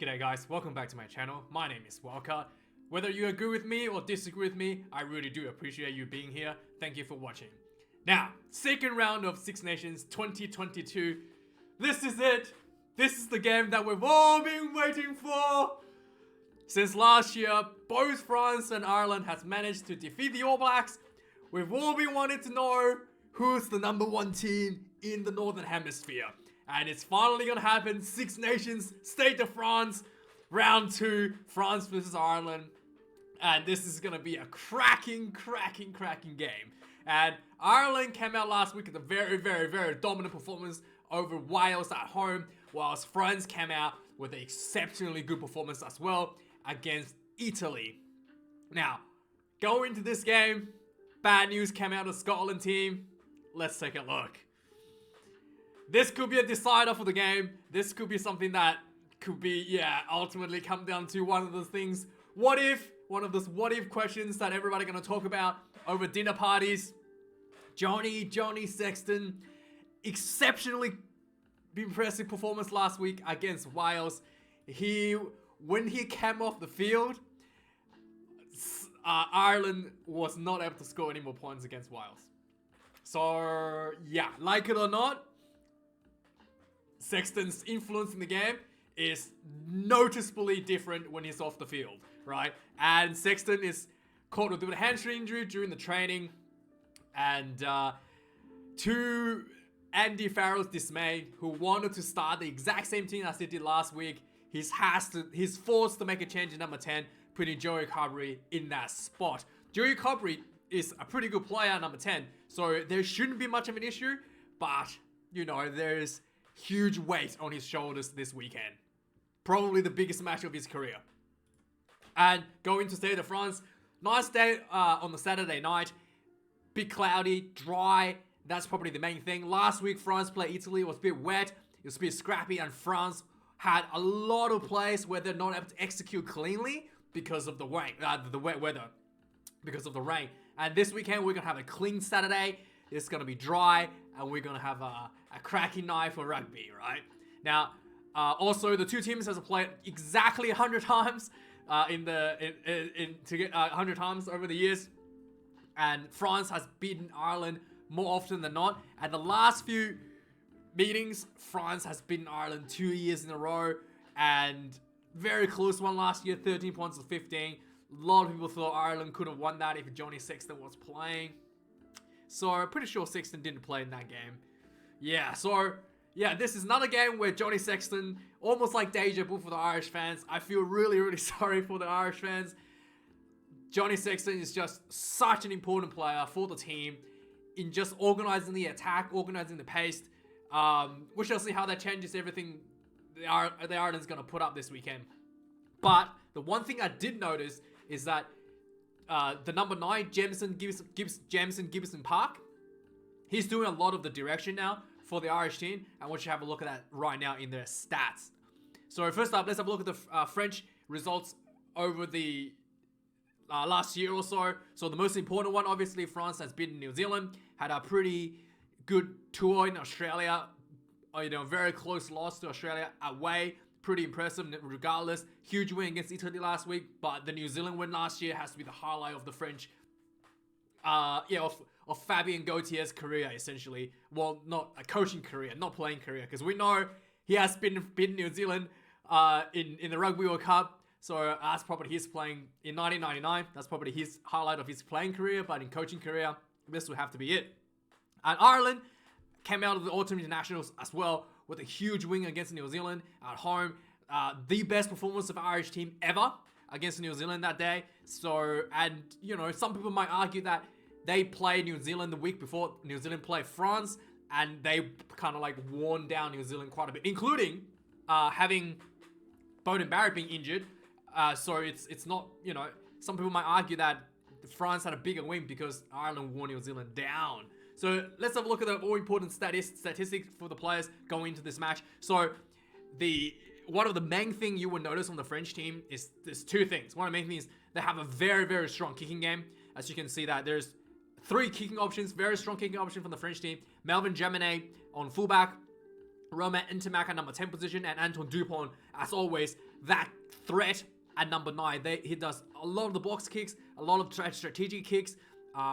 G'day guys, welcome back to my channel. My name is Wildcard. Whether you agree with me or disagree with me, I really do appreciate you being here. Thank you for watching. Now, second round of Six Nations 2022. This is it. This is the game that we've all been waiting for. Since last year, both France and Ireland has managed to defeat the All Blacks. We've all been wanting to know who's the number one team in the Northern Hemisphere. And it's finally gonna happen. Six Nations, State of France, round 2, France versus Ireland. And this is gonna be a cracking game. And Ireland came out last week with a very dominant performance over Wales at home, whilst France came out with an exceptionally good performance as well against Italy. Now, going into this game, bad news came out of the Scotland team. Let's take a look. This could be a decider for the game. This could be something that could be, ultimately come down to one of those things. What if? One of those what if questions that everybody gonna talk about over dinner parties. Johnny Sexton, exceptionally impressive performance last week against Wales. When he came off the field, Ireland was not able to score any more points against Wales. So, yeah, like it or not, Sexton's influence in the game is noticeably different when he's off the field, right? And Sexton is caught with a hamstring injury during the training. And to Andy Farrell's dismay, who wanted to start the exact same team as he did last week, he's forced to make a change in number 10, putting Joey Carberry in that spot. Joey Carberry is a pretty good player, number 10, so there shouldn't be much of an issue, but, you know, there's huge weight on his shoulders this weekend. Probably the biggest match of his career. And going to Stade de France, nice day on the Saturday night. Bit cloudy, dry. That's probably the main thing. Last week, France played Italy. It was a bit wet. It was a bit scrappy. And France had a lot of plays where they're not able to execute cleanly because of the wet weather. Because of the rain. And this weekend, we're going to have a clean Saturday. It's going to be dry, and we're going to have a cracking night for rugby, right? Now, also, the two teams have played exactly 100 times 100 times over the years. And France has beaten Ireland more often than not. And the last few meetings, France has beaten Ireland 2 years in a row. And very close one last year, 13 points to 15. A lot of people thought Ireland could have won that if Johnny Sexton was playing. So, I'm pretty sure Sexton didn't play in that game. This is another game where Johnny Sexton, almost like deja vu for the Irish fans. I feel really sorry for the Irish fans. Johnny Sexton is just such an important player for the team in just organizing the attack, organizing the pace. We shall see how that changes everything the Ireland's going to put up this weekend. But the one thing I did notice is that the number 9, Jamison Gibson Park, he's doing a lot of the direction now for the Irish team. I want you to have a look at that right now in their stats. So first up, let's have a look at the French results over the last year or so. So the most important one, obviously, France has beaten New Zealand, had a pretty good tour in Australia. Very close loss to Australia away. Pretty impressive regardless. Huge win against Italy last week, but the New Zealand win last year has to be the highlight of the French, of Fabien Gautier's career, essentially. Well, not a coaching career, not playing career, because we know he has been New Zealand in the Rugby World Cup. So that's probably his playing in 1999. That's probably his highlight of his playing career, but in coaching career, this would have to be it. And Ireland came out of the Autumn Internationals as well with a huge win against New Zealand at home. The best performance of Irish team ever against New Zealand that day. So, and some people might argue that they played New Zealand the week before New Zealand played France, and they kind of like worn down New Zealand quite a bit, including having Beauden Barrett being injured. So it's not, some people might argue that France had a bigger win because Ireland wore New Zealand down. So let's have a look at the all important statistics for the players going into this match. So one of the main thing you will notice on the French team is there's two things. One of the main things is they have a very strong kicking game. As you can see that there's 3 kicking options, very strong kicking option from the French team. Melvin Jaminet on fullback, Romain Ntamack at number 10 position, and Anton Dupont, as always, that threat at number 9. He does a lot of the box kicks, a lot of strategic kicks,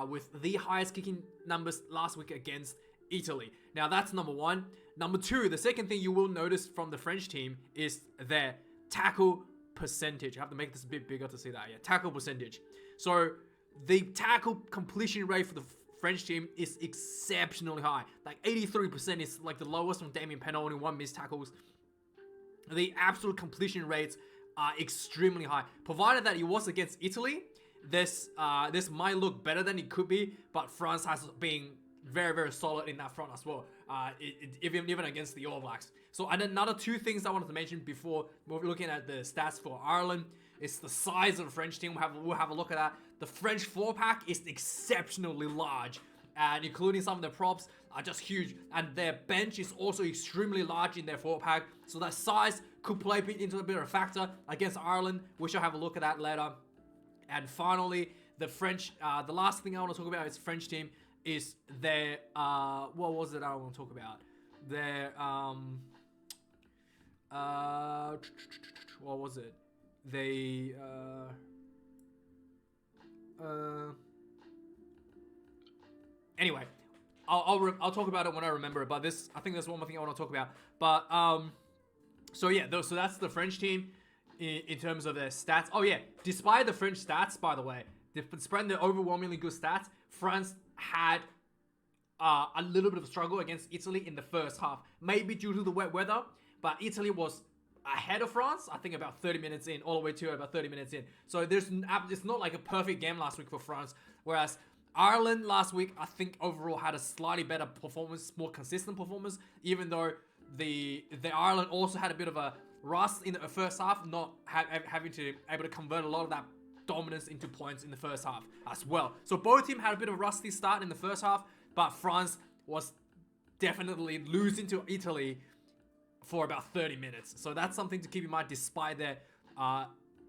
with the highest kicking numbers last week against Italy. Now, that's number 1. Number 2, the second thing you will notice from the French team is their tackle percentage. I have to make this a bit bigger to see that. Yeah, tackle percentage. So, the tackle completion rate for the French team is exceptionally high. Like 83% is like the lowest from Damien Penaud, only 1 missed tackles. The absolute completion rates are extremely high. Provided that it was against Italy, this might look better than it could be, but France has been very, very solid in that front as well, even against the All Blacks. So, and another 2 things I wanted to mention before we're looking at the stats for Ireland is the size of the French team. We'll have a look at that. The French 4-pack is exceptionally large, and including some of their props are just huge. And their bench is also extremely large in their 4-pack, so that size could play into a bit of a factor against Ireland. We shall have a look at that later. And finally, the French, the last thing I want to talk about is French team is their, what was it I want to talk about? Their, what was it? They, anyway, I'll talk about it when I remember it, but I think there's one more thing I want to talk about. But, so yeah, so that's the French team in terms of their stats. Oh yeah, despite the French stats, by the way, despite the overwhelmingly good stats, France had a little bit of struggle against Italy in the first half. Maybe due to the wet weather, but Italy was ahead of France, I think about 30 minutes in, all the way to about 30 minutes in. So it's not like a perfect game last week for France, whereas Ireland last week, I think overall had a slightly better performance, more consistent performance, even though the Ireland also had a bit of a rust in the first half, not having to able to convert a lot of that dominance into points in the first half as well. So both teams had a bit of a rusty start in the first half, but France was definitely losing to Italy for about 30 minutes. So that's something to keep in mind despite their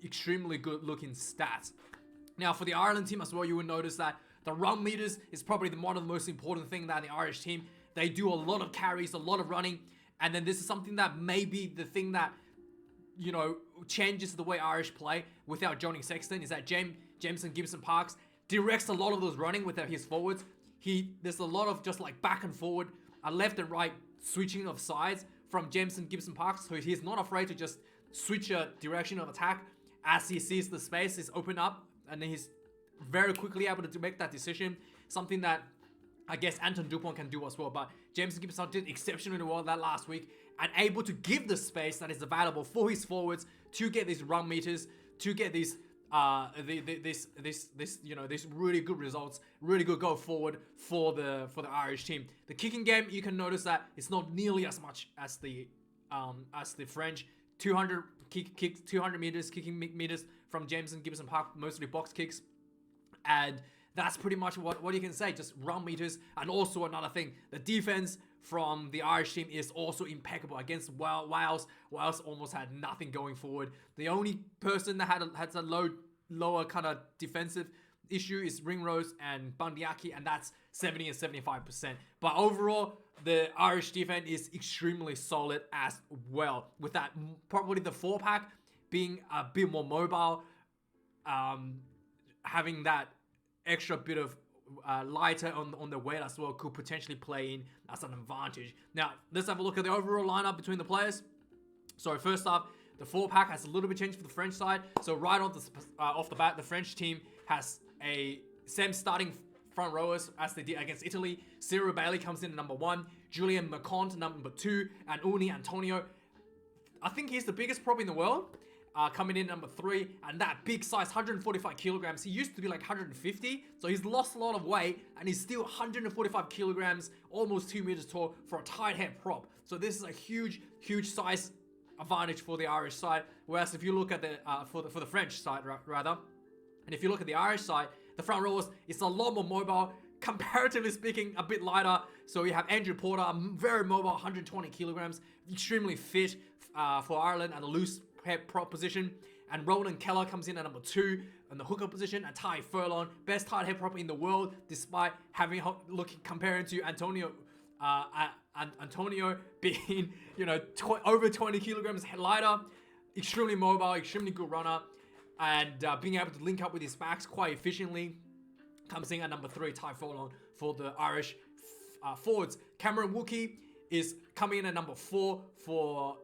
extremely good looking stats. Now for the Ireland team as well, you will notice that the run meters is probably one of the most important thing that the Irish team, they do a lot of carries, a lot of running. And then this is something that may be the thing that, you know, changes the way Irish play without joining Sexton, is that Jameson Gibson-Parks directs a lot of those running without his forwards. There's a lot of just like back and forward, left and right switching of sides from Jameson Gibson-Parks. So he's not afraid to just switch a direction of attack as he sees the space is open up, and then he's very quickly able to make that decision. Something that I guess Anton Dupont can do as well, but Jameson Gibson did exceptionally well that last week and able to give the space that is available for his forwards to get these run meters, to get these these really good results, really good go forward for the Irish team. The kicking game, you can notice that it's not nearly as much as the French. 200 kicks, 200 meters kicking meters from Jameson Gibson-Park, mostly box kicks, and that's pretty much what you can say, just run meters. And also another thing, the defense from the Irish team is also impeccable against Wales. Wales almost had nothing going forward. The only person that had a lower kind of defensive issue is Ringrose and Bundyaki, and that's 70 and 75%. But overall, the Irish defense is extremely solid as well, with that probably the 4-pack being a bit more mobile, having that extra bit of lighter on the weight as well could potentially play in as an advantage. Now, let's have a look at the overall lineup between the players. So first off, the 4-pack has a little bit changed for the French side. So right off the bat, the French team has a same starting front rowers as they did against Italy. Cyril Bailey comes in at number 1, Julian McCont number 2, and Uni Antonio. I think he's the biggest prop in the world. Coming in number 3, and that big size, 145 kilograms. He used to be like 150, so he's lost a lot of weight, and he's still 145 kilograms, almost 2 meters tall for a tight head prop. So this is a huge size advantage for the Irish side. Whereas if you look at the for the French side rather, and if you look at the Irish side, the front rowers is a lot more mobile, comparatively speaking, a bit lighter. So you have Andrew Porter, very mobile, 120 kilograms, extremely fit for Ireland at a loose head prop position, and Roland Keller comes in at number 2 in the hooker position, and Ty Furlong, best tight head prop in the world, despite having comparing to Antonio Antonio being, over 20 kilograms lighter, extremely mobile, extremely good runner, and being able to link up with his backs quite efficiently. Comes in at number 3, Ty Furlong for the Irish forwards. Cameron Wookie is coming in at number 4 for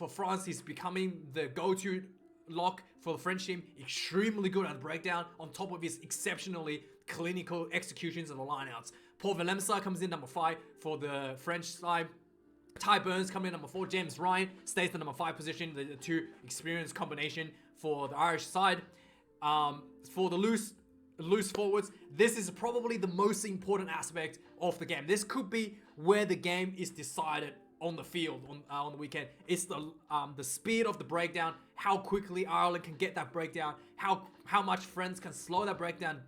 France. He's becoming the go-to lock for the French team. Extremely good at breakdown, on top of his exceptionally clinical executions of the lineouts. Paul Valemsa comes in number 5 for the French side. Ty Burns coming in number 4. James Ryan stays the number 5 position. The two experienced combination for the Irish side. For the loose forwards, this is probably the most important aspect of the game. This could be where the game is decided on the field on the weekend. It's the speed of the breakdown, how quickly Ireland can get that breakdown, how much France can slow that breakdown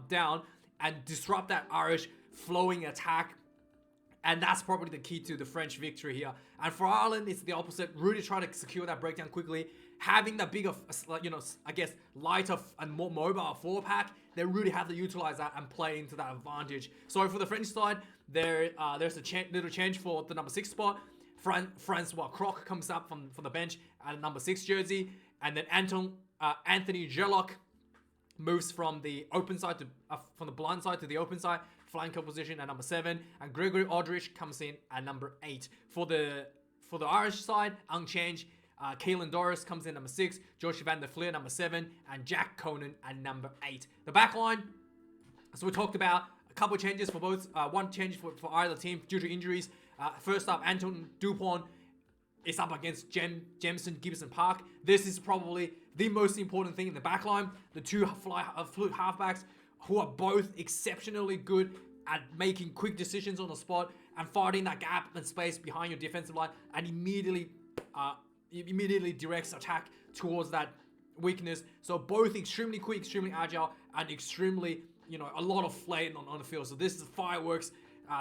down and disrupt that Irish flowing attack. And that's probably the key to the French victory here. And for Ireland, it's the opposite. Really try to secure that breakdown quickly. Having that bigger, I guess, lighter and more mobile forward pack, they really have to utilize that and play into that advantage. So for the French side, there's a little change for the number 6 spot. Francois Croc comes up from the bench at a number 6 jersey. And then Anthony Gerlach moves from the open side from the blind side to the open side, flanker position at number 7, and Gregory Aldrich comes in at number 8. For the Irish side, unchanged. Caelan Doris comes in number 6, Josh Van der Fleer number 7, and Jack Conan at number 8. The back line, so we talked about a couple of changes for both. One change for either team due to injuries. First up, Anton Dupont is up against Jameson Gibson Park. This is probably the most important thing in the back line. The two fluid halfbacks who are both exceptionally good at making quick decisions on the spot and finding that gap and space behind your defensive line, and immediately directs attack towards that weakness. So both extremely quick, extremely agile, and extremely, a lot of flair on the field. So this is fireworks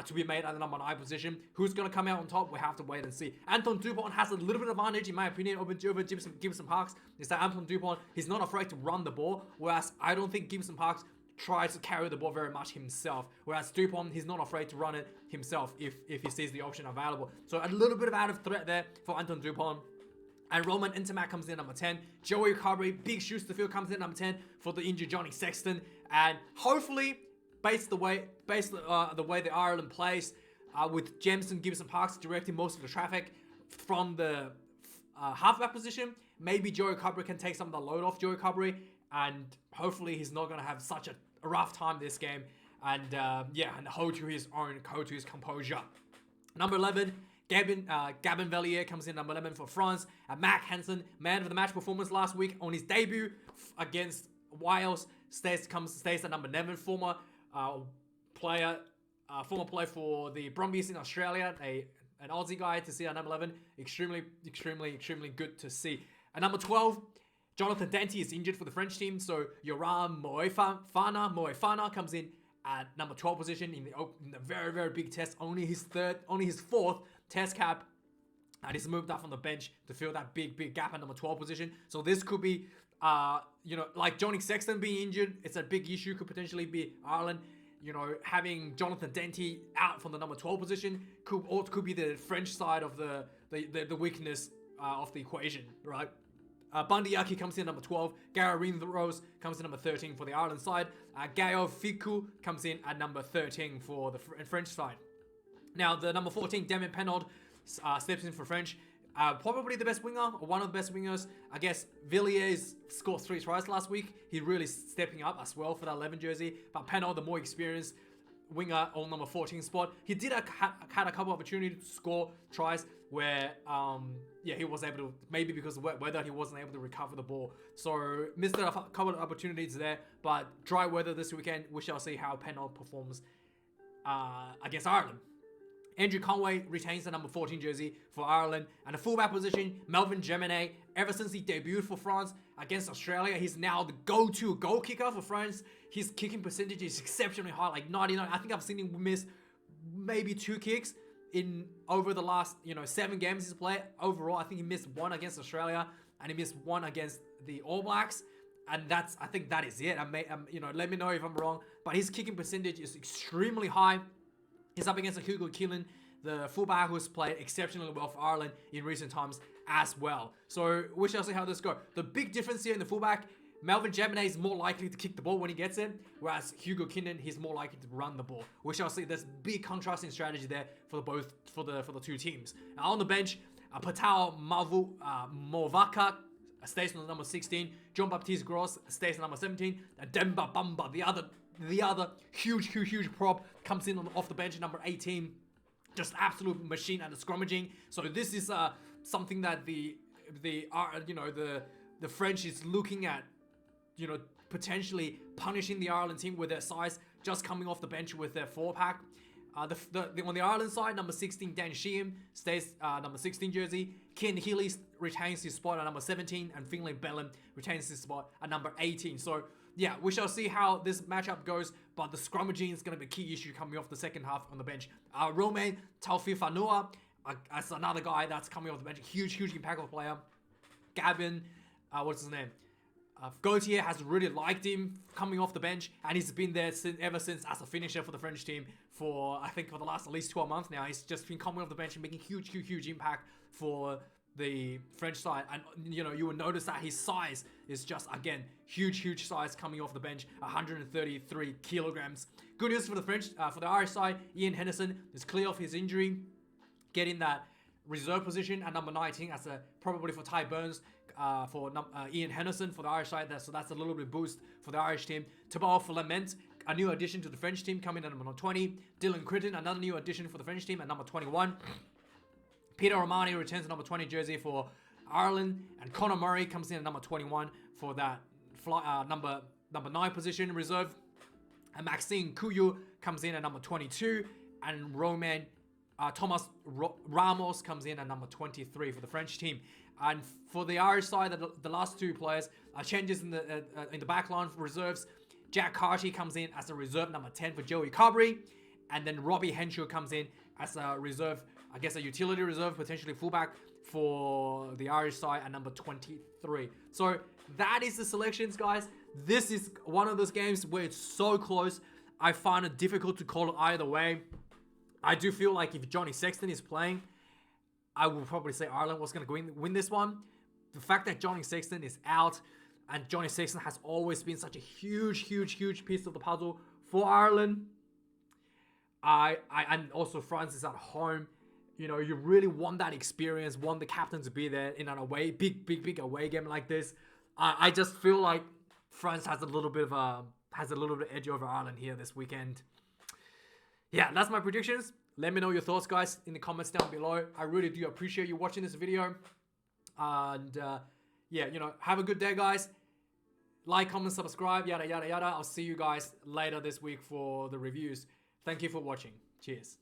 to be made at the number 9 position. Who's going to come out on top? We have to wait and see. Anton Dupont has a little bit of advantage, in my opinion, over Gibson Parks. Is that Anton Dupont, he's not afraid to run the ball, whereas I don't think Gibson Parks tries to carry the ball very much himself. Whereas Dupont, he's not afraid to run it himself if he sees the option available. So a little bit of out of threat there for Anton Dupont. And Roman Intermac comes in number 10. Joey Carberry, big shoes to fill, comes in number 10 for the injured Johnny Sexton. And hopefully, based the way the Ireland plays, with Jameson Gibson Parks directing most of the traffic from the halfback position, maybe Joey Carberry can take some of the load off Joey Carberry, and hopefully he's not going to have such a rough time this game. And and hold to his composure. Number 11. Gabin Vellier comes in number 11 for France. And Mac Hansen, man of the match performance last week on his debut against Wales, stays at number 11. Former player for the Brumbies in Australia, an Aussie guy to see at number 11. Extremely good to see. At number 12, Jonathan Danty is injured for the French team, so Yoram Moefana comes in at number 12 position in the very, very big test. Only his 4th test cap, and he's moved up from the bench to fill that big gap at number 12 position. So this could be, like Johnny Sexton being injured, it's a big issue. Could potentially be Ireland, having Jonathan Danty out from the number 12 position could be the French side of the weakness of the equation, right? Bundy Aki comes in number 12. Gary Rose comes in number 13 for the Ireland side. Gaio Fiku comes in at number 13 for the French side. Now, the number 14, Damien Penard, steps in for French. Probably the best winger, or one of the best wingers. I guess Villiers scored 3 tries last week. He's really stepping up as well for that 11 jersey. But Penard, the more experienced winger on number 14 spot. He did had a couple of opportunities to score tries where he was able to, maybe because of weather, he wasn't able to recover the ball. So missed a couple of opportunities there, but dry weather this weekend, we shall see how Penard performs against Ireland. Andrew Conway retains the number 14 jersey for Ireland. And the fullback position, Melvin Geminet, ever since he debuted for France against Australia, he's now the go-to goal kicker for France. His kicking percentage is exceptionally high, like 99. I think I've seen him miss maybe 2 kicks in over the last 7 games he's played. Overall, I think he missed 1 against Australia and he missed 1 against the All Blacks. And I think that is it. Let me know if I'm wrong. But his kicking percentage is extremely high. He's up against a Hugo Killen the fullback who's played exceptionally well for Ireland in recent times as well. So we shall see how this goes. The big difference here in the fullback, Melvin Jaminet is more likely to kick the ball when he gets it, whereas Hugo Kinnan, he's more likely to run the ball. We shall see. There's big contrasting strategy there for the two teams. Now on the bench, Patao Movaka stays on the number 16. John Baptiste Gross stays on number 17. And Demba Bamba, the other huge prop, comes in off the bench at number 18. Just absolute machine at the scrummaging. So this is something that the French is looking at, potentially punishing the Ireland team with their size, just coming off the bench with their 4-pack. On the Ireland side, number 16, Dan Sheehan stays number 16 jersey. Ken Healy retains his spot at number 17, and Finlay Bellin retains his spot at number 18. So, yeah, we shall see how this matchup goes, but the scrummaging is going to be a key issue coming off the second half on the bench. Romain Taufifanoa, as another guy that's coming off the bench, huge impactful player. Gavin, what's his name? Gauthier has really liked him coming off the bench, and he's been there ever since as a finisher for the French team for, I think, for the last at least 12 months now. He's just been coming off the bench and making huge impact for the French side. And, you will notice that his size is just, again, huge size coming off the bench, 133 kilograms. Good news for the French, for the Irish side, Ian Henderson is clear of his injury, getting that reserve position at number 19 as probably for Ty Burns. For Ian Henderson for the Irish side, so that's a little bit boost for the Irish team. Tabal Filament, a new addition to the French team, coming in at number 20. Dylan Critton, another new addition for the French team at number 21. Peter Romani returns to number 20 jersey for Ireland, and Conor Murray comes in at number 21 for that number 9 position reserve. And Maxime Kuyu comes in at number 22, and Thomas Ramos comes in at number 23 for the French team. And for the Irish side, the last two players changes in the back line for reserves. Jack Carty comes in as a reserve number 10 for Joey Carberry, and then Robbie Henshaw comes in as a reserve, I guess a utility reserve, potentially fullback for the Irish side at number 23. So that is the selections, guys. This is one of those games where it's so close. I find it difficult to call it either way. I do feel like if Johnny Sexton is playing, I will probably say Ireland was going to win this one. The fact that Johnny Sexton is out, and Johnny Sexton has always been such a huge piece of the puzzle for Ireland. And also France is at home. You really want that experience, want the captain to be there in an away, big away game like this. I just feel like France has a little bit edge over Ireland here this weekend. Yeah, that's my predictions. Let me know your thoughts, guys, in the comments down below. I really do appreciate you watching this video. And yeah, have a good day, guys. Like, comment, subscribe, yada. I'll see you guys later this week for the reviews. Thank you for watching. Cheers.